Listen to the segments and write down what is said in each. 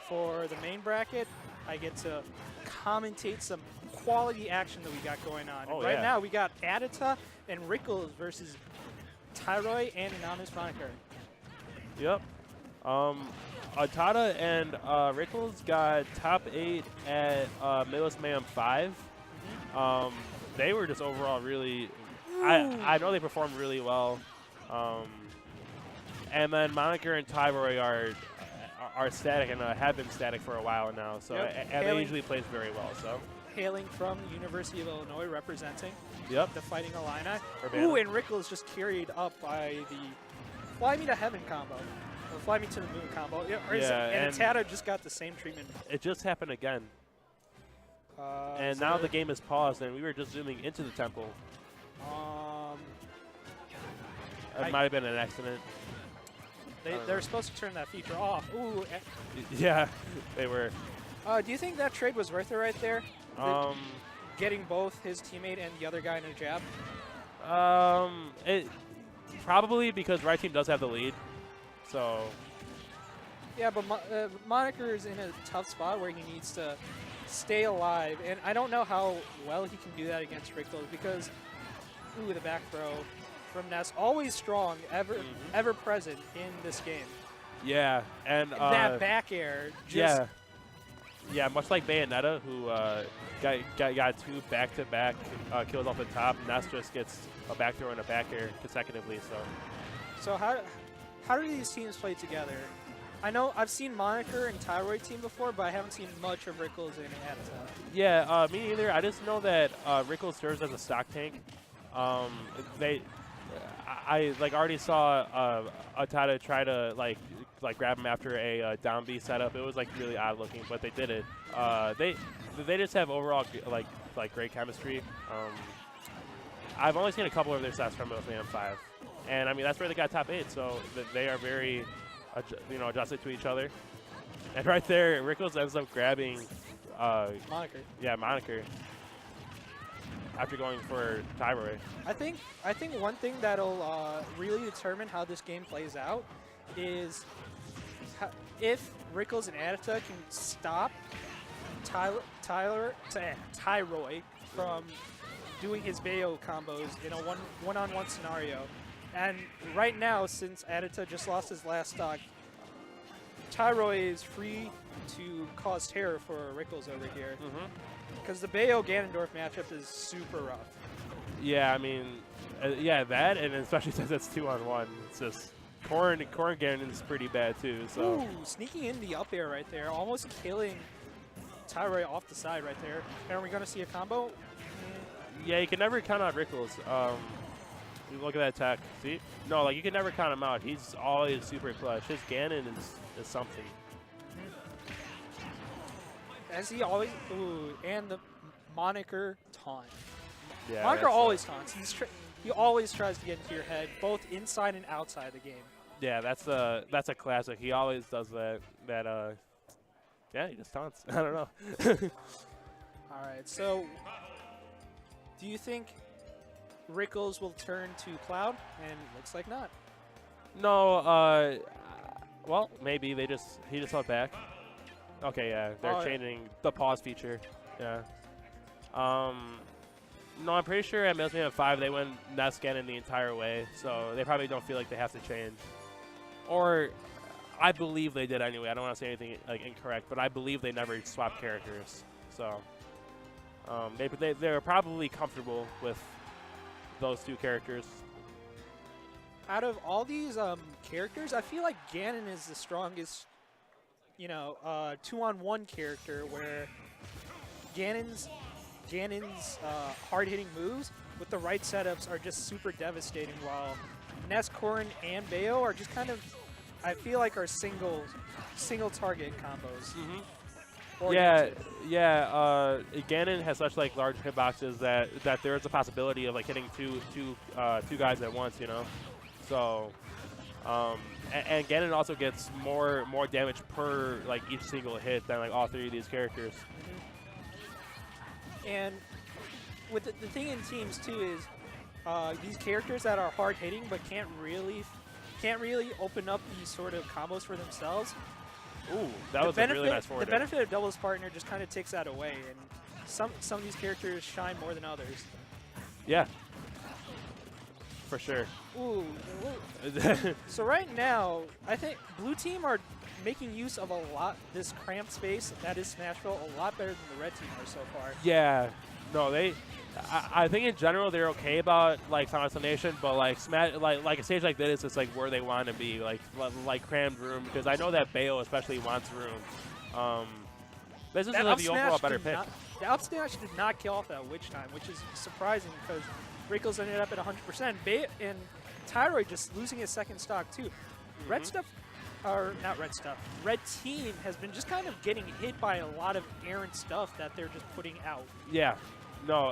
for the main bracket, I get to commentate some quality action that we got going on. Oh, right now, we got ATATA and Rickles versus Tyroy and Anonymous Moniker. Yep. ATATA and Rickles got top 8 at Midwest Mayhem 5. They were just overall really, I know they performed really well. And then Moniker and Tyroy are static and have been static for a while now. So and they usually plays very well. So hailing from the University of Illinois, representing the Fighting Illini. Urbana. Ooh, and Rickles just carried up by the Fly Me to Heaven combo. Or Fly Me to the Moon combo. And ATATA just got the same treatment. It just happened again. And now the game is paused, and we were just zooming into the temple. It might have been an accident. They're supposed to turn that feature off. Ooh. Yeah, they were. Do you think that trade was worth it right there? Getting both his teammate and the other guy in a jab? It probably because right team does have the lead. So. Yeah, but Moniker is in a tough spot where he needs to stay alive, and I don't know how well he can do that against Rickles because, ooh, the back throw from Ness, always strong, ever present in this game. Yeah, and that back air. Just yeah, much like Bayonetta, who got 2 back-to-back kills off the top. Ness just gets a back throw and a back air consecutively. So how do these teams play together? I know I've seen Moniker and Tyroy team before, but I haven't seen much of Rickles and ATATA. Yeah, me neither. I just know that Rickles serves as a stock tank. I already saw ATATA try to like grab him after a down B setup. It was like really odd looking, but they did it. They just have overall like great chemistry. I've only seen a couple of their sets from Mayhem 5, and I mean that's where they got top 8. So they are very adjusted to each other. And right there, Rickles ends up grabbing Moniker. Yeah, Moniker. After going for Tyroy. I think one thing that'll really determine how this game plays out is if Rickles and ATATA can stop Tyroy from doing his Bayo combos in a one-on-one scenario. And right now, since ATATA just lost his last stock, Tyroy is free to cause terror for Rickles over here. Because the Bayo-Ganondorf matchup is super rough. Yeah, I mean, that, and especially since it's 2-on-1, it's just Corrin Ganon is pretty bad too. So. Ooh, sneaking in the up air right there, almost killing Tyroy off the side right there. Are we going to see a combo? Yeah, you can never count out Rickles. You look at that attack. See? No, like you can never count him out. He's always super clutch. His Ganon is something. As he always, and the Moniker taunt. Yeah, Moniker always taunts. He always tries to get into your head, both inside and outside the game. Yeah, that's a classic. He always does that. Yeah, he just taunts. I don't know. All right, so do you think Rickles will turn to Cloud? And looks like not. No. Well, maybe he just went back. Okay, yeah, they're changing the pause feature. Yeah. No, I'm pretty sure at Mayhem 5 they went Ness Ganon the entire way, so they probably don't feel like they have to change. Or I believe they did anyway. I don't want to say anything like incorrect, but I believe they never swapped characters. So they're probably comfortable with those 2 characters. Out of all these characters, I feel like Ganon is the strongest. 2-on-1 character where Ganon's hard-hitting moves with the right setups are just super devastating, while Ness, Corrin, and Bayo are just kind of, I feel like, are single target combos. Ganon has such like large hitboxes that there is a possibility of like hitting two guys at once, So. And Ganon also gets more damage per like each single hit than like all 3 of these characters. And with the thing in teams too is these characters that are hard hitting but can't really open up these sort of combos for themselves. Ooh, that was a really nice forward. The benefit of doubles partner just kind of takes that away, and some of these characters shine more than others. Yeah. For sure. Ooh. So right now, I think blue team are making use of this cramped space that is Smashville a lot better than the red team are so far. Yeah. No, I think in general they're okay about like Final Destination, but like like a stage like this is like where they want to be, like crammed room, because I know that Bayo especially wants room. This is like the overall better pick. The up smash did not kill off that witch time, which is surprising because Rickles ended up at 100%. And Tyroy just losing his second stock too. Red stuff, or not red stuff. Red team has been just kind of getting hit by a lot of errant stuff that they're just putting out. Yeah. No,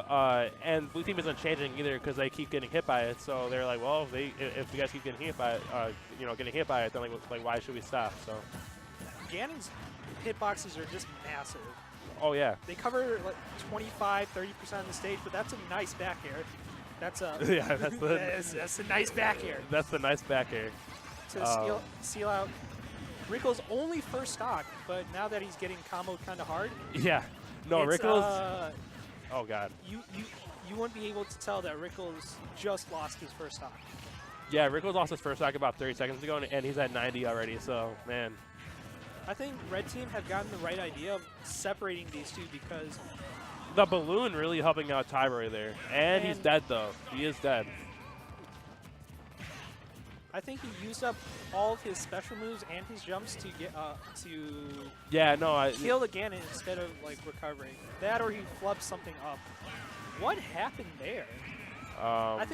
and blue team isn't changing either because they keep getting hit by it. So they're like, well, if you guys keep getting hit by it, getting hit by it, then like why should we stop? So Ganon's hitboxes are just massive. Oh yeah. They cover like 25, 30% of the stage, but that's a nice back air. That's a yeah, that's a nice back air. That's the nice back air. To seal out Rickles' only first stock, but now that he's getting comboed kind of hard. Yeah. No, Rickles. Oh god. You wouldn't be able to tell that Rickles just lost his first stock. Yeah, Rickles lost his first stock about 30 seconds ago, and he's at 90 already. So man. I think red team have gotten the right idea of separating these two because the balloon really helping out Tyroy there, and he's dead though. He is dead. I think he used up all of his special moves and his jumps to get kill the Ganon instead of like recovering. That or he flubbed something up. What happened there? I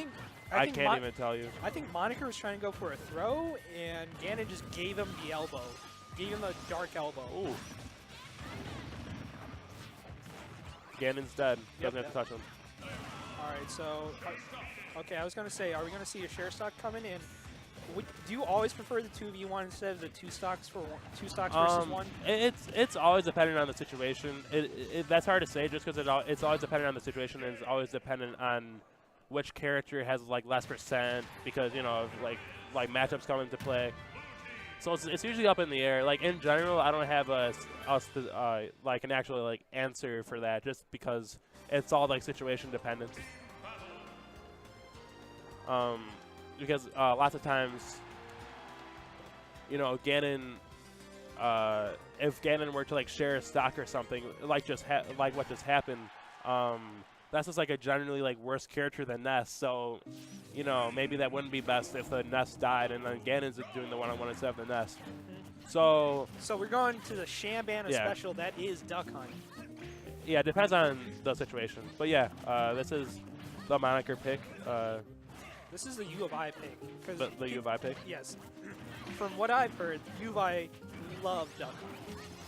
can't even tell you. I think Moniker was trying to go for a throw, and Ganon just gave him the elbow. Gave him a dark elbow. Ooh. Ganon's dead. Doesn't have to touch him. All right, so okay, I was gonna say, are we gonna see a share stock coming in? Do you always prefer the 2v1 instead of the two stocks versus one? It's always dependent on the situation. That's hard to say just because it's always dependent on the situation, and it's always dependent on which character has like less percent, because like matchups come into play. So it's usually up in the air. Like in general, I don't have like an actual like answer for that, just because it's all like situation dependent. Because lots of times, Ganon, if Ganon were to like share a stock or something, like what just happened, that's just like a generally like worse character than Ness. So, maybe that wouldn't be best if the Ness died and then Ganon's doing the one-on-one instead of the Ness. So we're going to the Shambana special that is Duck Hunt. Yeah, it depends on the situation. But yeah, this is the Moniker pick. This is the U of I pick. The U of I pick? Yes. From what I've heard, U of I love Duck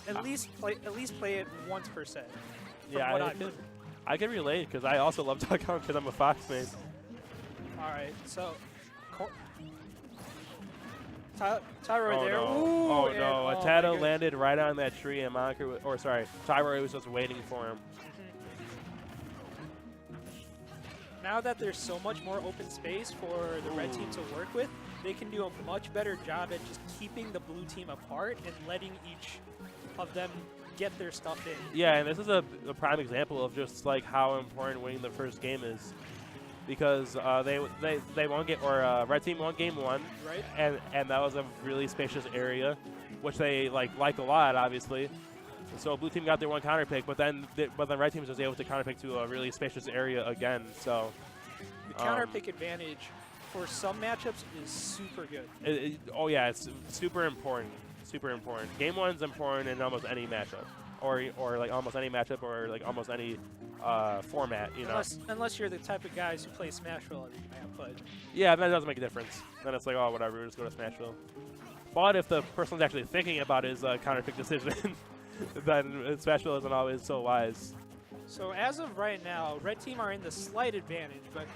Hunt. At least play it once per set. Yeah, I can relate because I also love Duck Hunt because I'm a Fox main. All right, so Tyroy there. No. Ooh, oh no! ATATA landed right on that tree, and Moniker, Tyroy was just waiting for him. Now that there's so much more open space for the red team to work with, they can do a much better job at just keeping the blue team apart and letting each of them get their stuff in. Yeah, and this is a prime example of just like how important winning the first game is, because they won game, or red team won game one, right? And that was a really spacious area, which they like a lot, obviously. So blue team got their one counter pick, but then red team was able to counter pick to a really spacious area again. So the counter pick advantage for some matchups is super good. Oh yeah, it's super important. Super important. Game one's important in almost any matchup, or like almost any matchup, or like almost any format. Unless you're the type of guys who play Smashville every map, but yeah, that doesn't make a difference. Then it's like, oh, whatever, we'll just go to Smashville. But if the person's actually thinking about his counter pick decision, then Smashville isn't always so wise. So as of right now, red team are in the slight advantage, but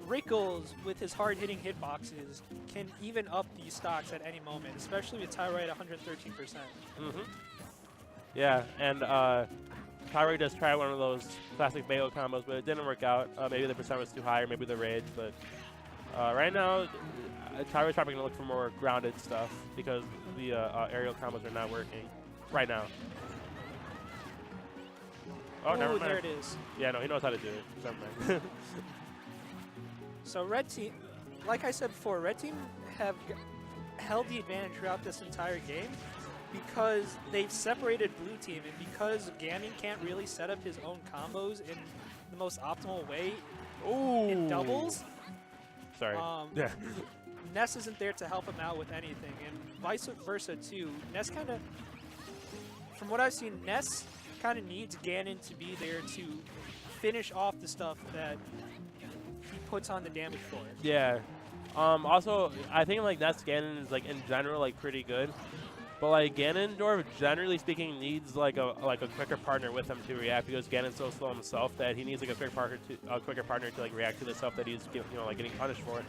Rickles, with his hard-hitting hitboxes, can even up these stocks at any moment, especially with Tyroy at 113%. Mm-hmm. Yeah, and Tyroy does try one of those classic Bayo combos, but it didn't work out. Maybe the percent was too high, or maybe the rage, but Right now, Tyroy's probably going to look for more grounded stuff because the aerial combos are not working right now. Oh, never Ooh, mind. there it is. Yeah, no, he knows how to do it. Never mind. So red team, like I said before, red team have held the advantage throughout this entire game because they've separated blue team, and because Ganon can't really set up his own combos in the most optimal way in doubles. Sorry. Yeah. Ness isn't there to help him out with anything, and vice versa too. Ness kind of, from what I've seen, Ness kind of needs Ganon to be there to finish off the stuff that he puts on the damage for it. Yeah. Also, I think like Ness Ganon is like in general like pretty good, but like Ganondorf generally speaking needs like a quicker partner with him to react because Ganon's so slow himself that he needs like a quicker partner to like react to the stuff that he's like getting punished for. Right.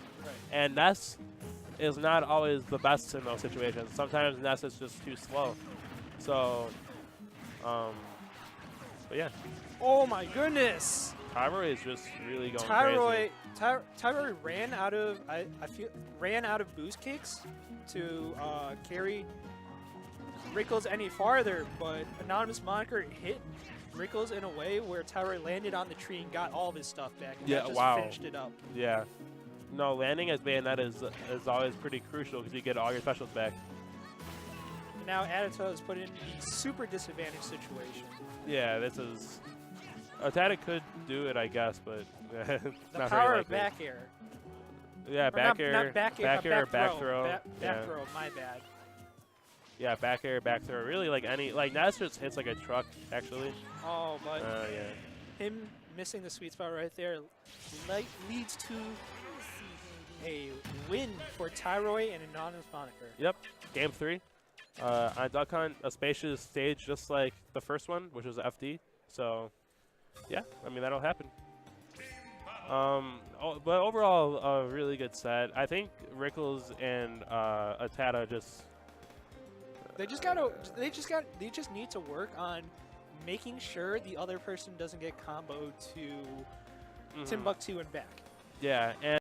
And Ness is not always the best in those situations. Sometimes Ness is just too slow. So, but yeah. Oh my goodness! Tyroy is just really going Tyroy, crazy. Tyroy ran out of ran out of boost kicks to carry Rickles any farther, but Anonymous Moniker hit Rickles in a way where Tyroy landed on the tree and got all of his stuff back. And that just finished it up. Yeah. No, landing as Bayonetta is always pretty crucial because you get all your specials back. Now ATATA is put in a super disadvantaged situation. Yeah, this is... ATATA could do it, I guess, but the not power very of back air. Yeah, back air, not back air, back throw. Back throw, my bad. Yeah, back air, back throw. Really, like Ness just hits like a truck, actually. Oh, but yeah. Him missing the sweet spot right there leads to a win for Tyroy and Anonymous Moniker. Yep, game 3. On Duck Hunt, a spacious stage just like the first one, which was FD. So, yeah, I mean, that'll happen. But overall, a really good set. I think Rickles and ATATA They just need to work on making sure the other person doesn't get comboed to Timbuktu and back. Yeah, and